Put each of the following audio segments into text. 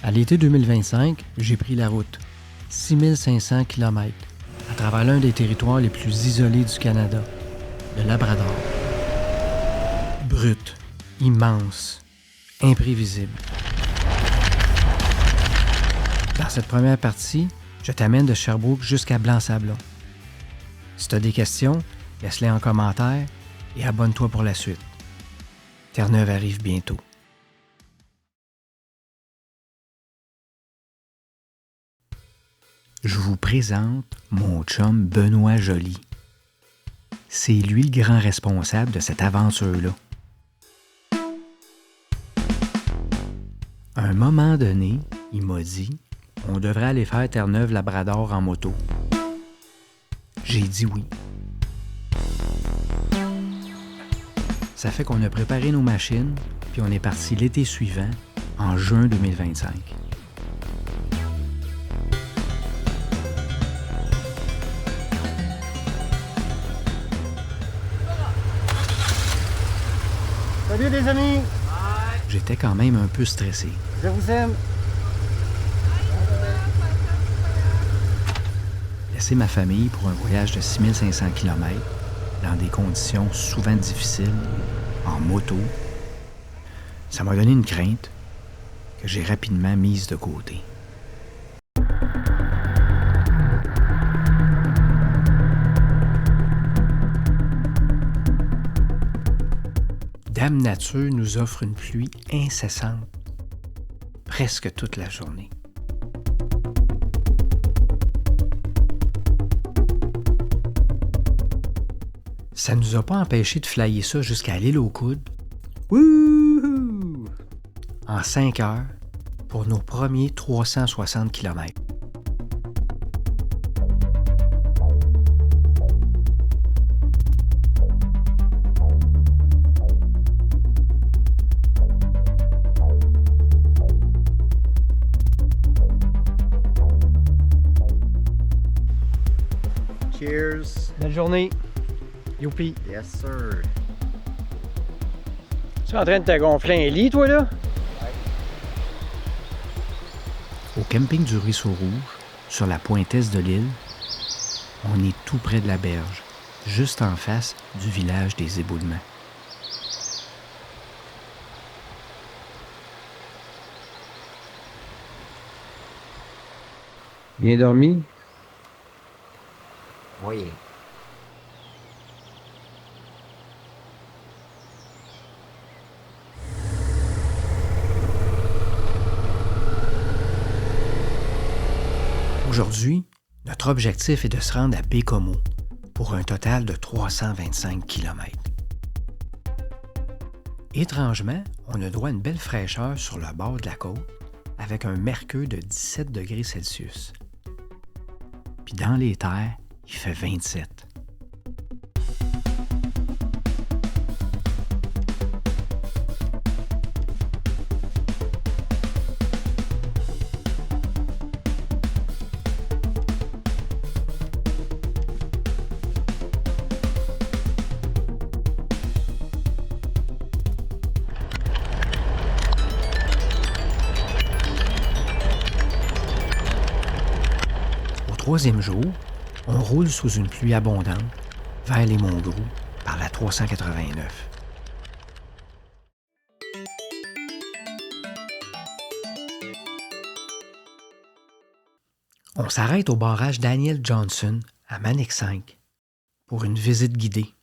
À l'été 2025, j'ai pris la route. 6500 km à travers l'un des territoires les plus isolés du Canada, le Labrador. Brut, immense, imprévisible. Dans cette première partie, je t'amène de Sherbrooke jusqu'à Blanc-Sablon. Si tu as des questions, laisse-les en commentaire et abonne-toi pour la suite. Terre-Neuve arrive bientôt. Je vous présente mon chum Benoît Joly. C'est lui le grand responsable de cette aventure-là. À un moment donné, il m'a dit on devrait aller faire Terre-Neuve-Labrador en moto. J'ai dit oui. Ça fait qu'on a préparé nos machines, puis on est parti l'été suivant, en juin 2025. Salut les amis! J'étais quand même un peu stressé. Je vous aime! Laisser ma famille pour un voyage de 6500 km, dans des conditions souvent difficiles, en moto, ça m'a donné une crainte que j'ai rapidement mise de côté. Dame Nature nous offre une pluie incessante, presque toute la journée. Ça ne nous a pas empêché de flyer ça jusqu'à l'île aux Coudes. Wouhou! En 5 heures pour nos premiers 360 km. Cheers! Belle journée! Youpi! Yes sir! Tu es en train de te gonfler un lit, toi, là? Au camping du Ruisseau Rouge, sur la pointe est de l'île, on est tout près de la berge, juste en face du village des Éboulements. Bien dormi? Oui. Aujourd'hui, notre objectif est de se rendre à Bécomo pour un total de 325 km. Étrangement, on a droit à une belle fraîcheur sur le bord de la côte avec un mercure de 17 degrés Celsius. Puis dans les terres, il fait 27. Au troisième jour, on roule sous une pluie abondante vers les Montgrou par la 389. On s'arrête au barrage Daniel Johnson à Manic 5 pour une visite guidée.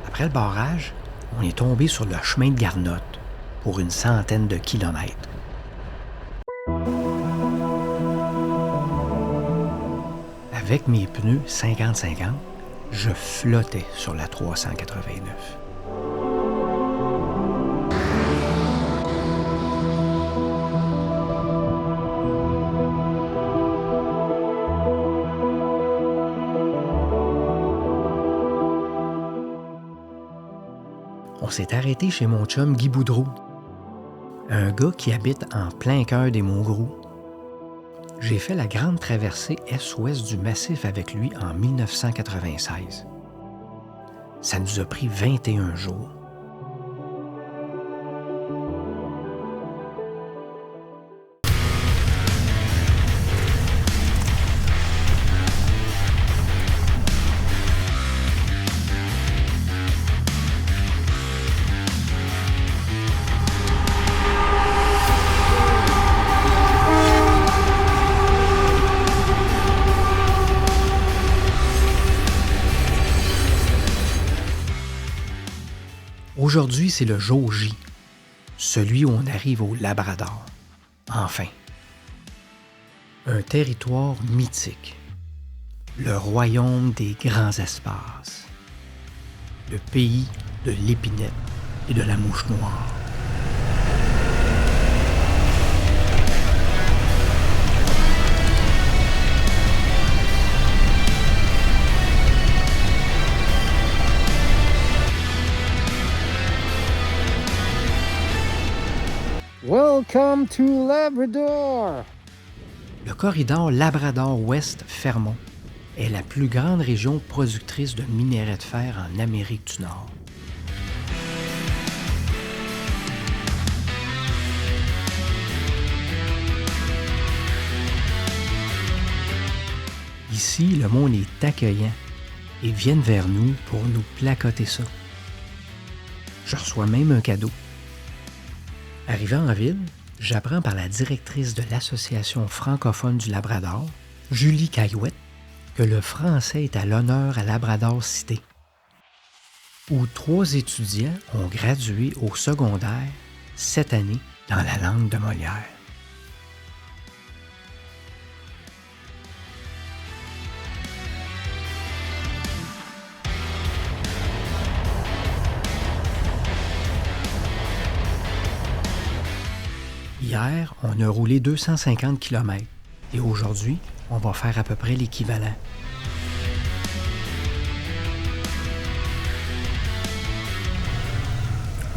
Après le barrage, on est tombé sur le chemin de Garnotte pour une centaine de kilomètres. Avec mes pneus 50-50, je flottais sur la 389. On s'est arrêté chez mon chum Guy Boudreau, un gars qui habite en plein cœur des Montgrou. J'ai fait la grande traversée est-ouest du massif avec lui en 1996. Ça nous a pris 21 jours. Aujourd'hui, c'est le jour J, celui où on arrive au Labrador. Enfin. Un territoire mythique. Le royaume des grands espaces. Le pays de l'épinette et de la mouche noire. Welcome to Labrador! Le corridor Labrador-Ouest-Fermont est la plus grande région productrice de minerais de fer en Amérique du Nord. Ici, le monde est accueillant et viennent vers nous pour nous placoter ça. Je reçois même un cadeau. Arrivé en ville, j'apprends par la directrice de l'Association francophone du Labrador, Julie Caillouette, que le français est à l'honneur à Labrador Cité, où 3 étudiants ont gradué au secondaire cette année dans la langue de Molière. Hier, on a roulé 250 km et aujourd'hui, on va faire à peu près l'équivalent.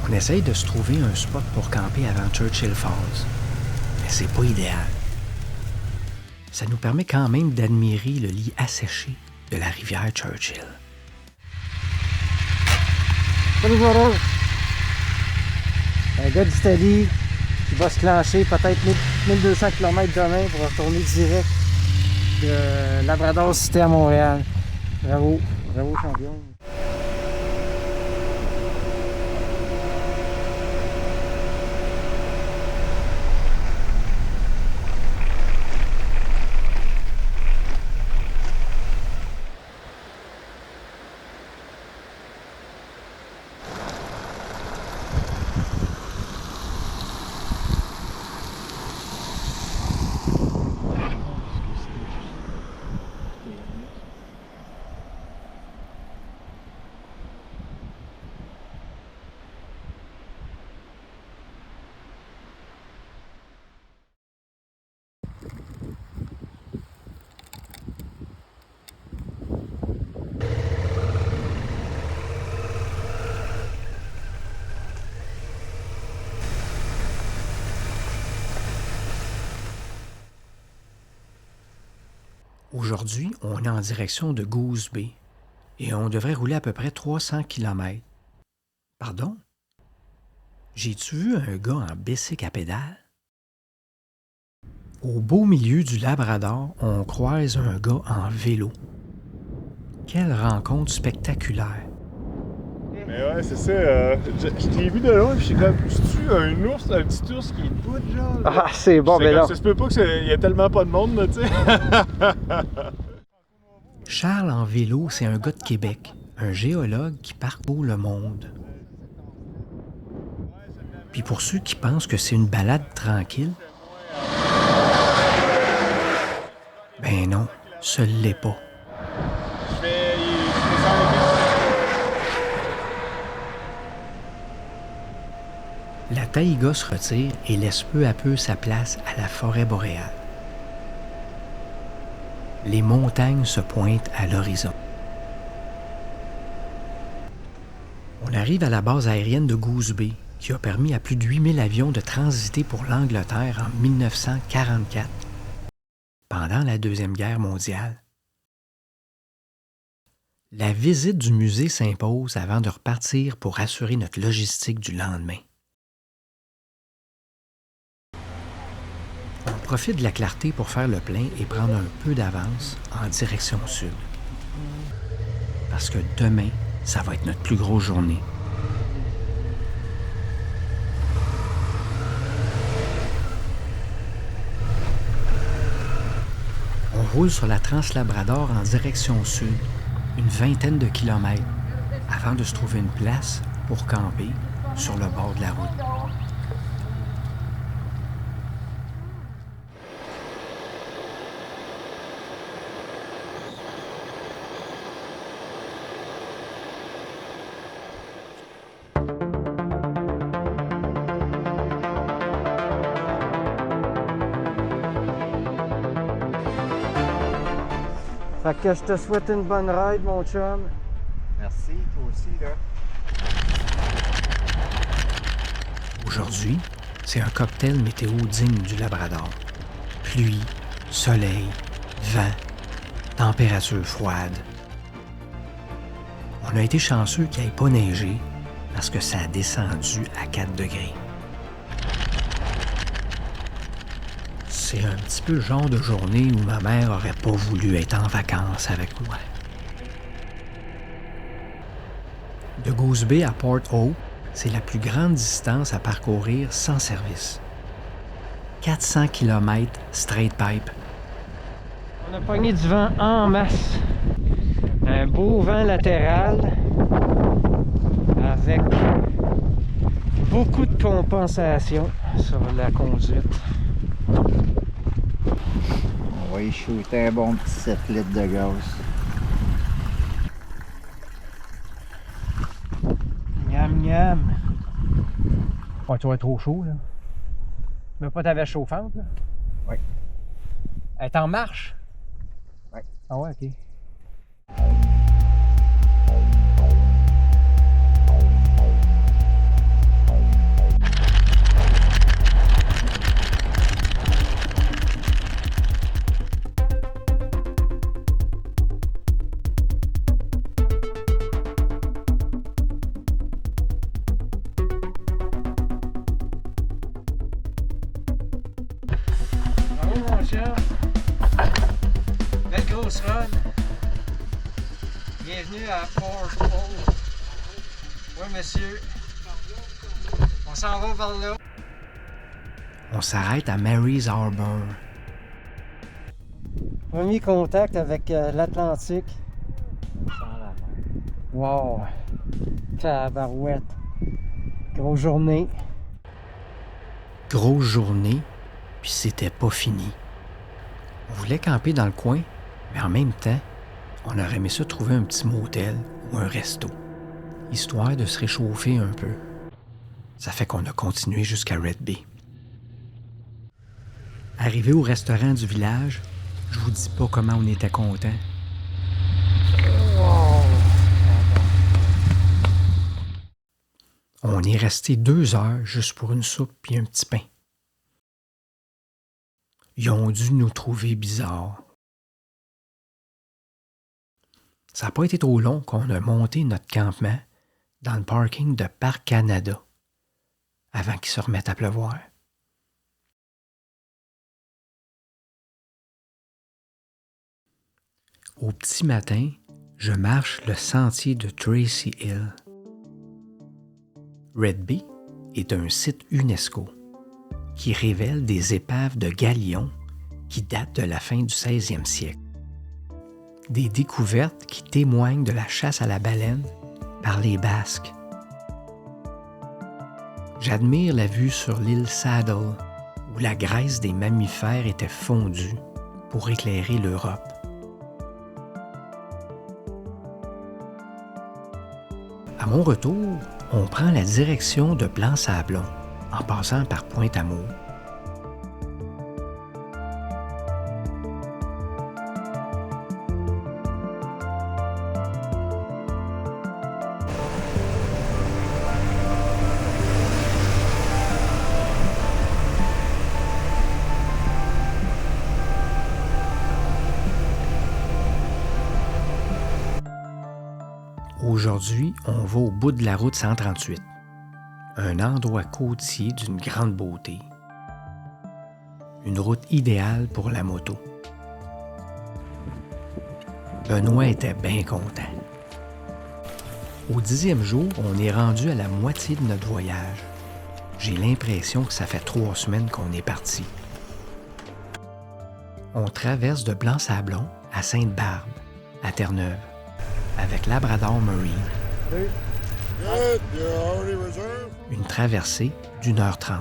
On essaye de se trouver un spot pour camper avant Churchill Falls, mais c'est pas idéal. Ça nous permet quand même d'admirer le lit asséché de la rivière Churchill. Salut, voilà! Un gars d'Italie qui va se clencher peut-être 1200 km demain pour retourner direct de Labrador Cité à Montréal. Bravo, bravo champion. Aujourd'hui, on est en direction de Goose Bay et on devrait rouler à peu près 300 km. Pardon? J'ai-tu vu un gars en bicycle à pédale? Au beau milieu du Labrador, on croise un gars en vélo. Quelle rencontre spectaculaire! Mais ouais, c'est ça. Je t'ai vu de loin, puis j'étais comme, c'est-tu un ours, un petit ours qui te poutre, genre? Ah, c'est bon, mais là. Ça se peut pas qu'il y ait tellement pas de monde, là, tu sais. Charles en vélo, c'est un gars de Québec, un géologue qui parcourt le monde. Puis pour ceux qui pensent que c'est une balade tranquille, ben non, ce l'est pas. La taïga se retire et laisse peu à peu sa place à la forêt boréale. Les montagnes se pointent à l'horizon. On arrive à la base aérienne de Goose Bay, qui a permis à plus de 8000 avions de transiter pour l'Angleterre en 1944. pendant la Deuxième Guerre mondiale. La visite du musée s'impose avant de repartir pour assurer notre logistique du lendemain. On profite de la clarté pour faire le plein et prendre un peu d'avance en direction sud. Parce que demain, ça va être notre plus grosse journée. On roule sur la Trans-Labrador en direction sud, une vingtaine de kilomètres, avant de se trouver une place pour camper sur le bord de la route. Fait que je te souhaite une bonne ride, mon chum. Merci, toi aussi, là. Aujourd'hui, c'est un cocktail météo digne du Labrador. Pluie, soleil, vent, température froide. On a été chanceux qu'il n'ait pas neigé parce que ça a descendu à 4 degrés. C'est un petit peu le genre de journée où ma mère aurait pas voulu être en vacances avec moi. De Goose Bay à Port Hope, c'est la plus grande distance à parcourir sans service. 400 km straight pipe. On a pogné du vent en masse. Un beau vent latéral avec beaucoup de compensation sur la conduite. On va y shooter un bon petit 7 litres de gaz. Miam miam. Ouais, tu vas être trop chaud là. Mais pas ta veste chauffante là? Oui. Elle est en marche? Oui. Ah ouais, ok. Belle grosse run. Bienvenue à Port Hope. Oui, monsieur. On s'en va par là. On s'arrête à Mary's Harbor. Premier contact avec l'Atlantique. Wow. Tabarouette. Grosse journée. Grosse journée, puis c'était pas fini. On voulait camper dans le coin, mais en même temps, on aurait aimé ça trouver un petit motel ou un resto, histoire de se réchauffer un peu. Ça fait qu'on a continué jusqu'à Red Bay. Arrivé au restaurant du village, je vous dis pas comment on était contents. On est resté 2 heures juste pour une soupe et un petit pain. Ils ont dû nous trouver bizarres. Ça n'a pas été trop long qu'on a monté notre campement dans le parking de Parc Canada avant qu'il se remette à pleuvoir. Au petit matin, je marche le sentier de Tracy Hill. Red Bay est un site UNESCO qui révèle des épaves de galions qui datent de la fin du 16e siècle. Des découvertes qui témoignent de la chasse à la baleine par les Basques. J'admire la vue sur l'île Saddle, où la graisse des mammifères était fondue pour éclairer l'Europe. À mon retour, on prend la direction de Blanc-Sablon, en passant par Pointe-Amour. Aujourd'hui, on va au bout de la route 138, un endroit côtier d'une grande beauté. Une route idéale pour la moto. Benoît était bien content. Au 10e jour, on est rendu à la moitié de notre voyage. J'ai l'impression que ça fait 3 semaines qu'on est parti. On traverse de Blanc-Sablon à Sainte-Barbe, à Terre-Neuve, avec Labrador Marine. Une traversée d'1h30.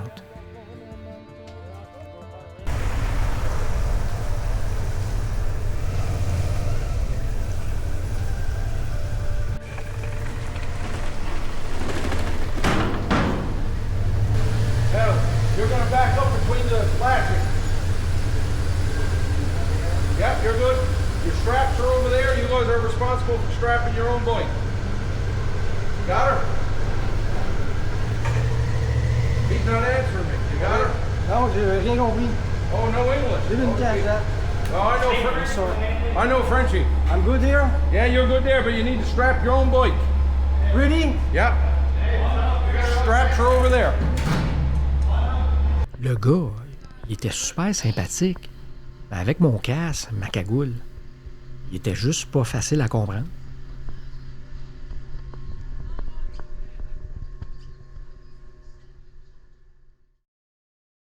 You're going to back up between the flashing. Yep, you're good. Your straps are over there. You guys are responsible for strapping your own bike. Got her? He's not answering me. You got her? Non, j'ai rien compris. Oh, no English. J'ai une Okay. tête, Oh, I know French. I know Frenchy. I'm good here? Yeah, you're good there, but you need to strap your own bike. Really? Yep. Straps are over there. Le gars, il était super sympathique. Mais avec mon casque, ma cagoule, il était juste pas facile à comprendre.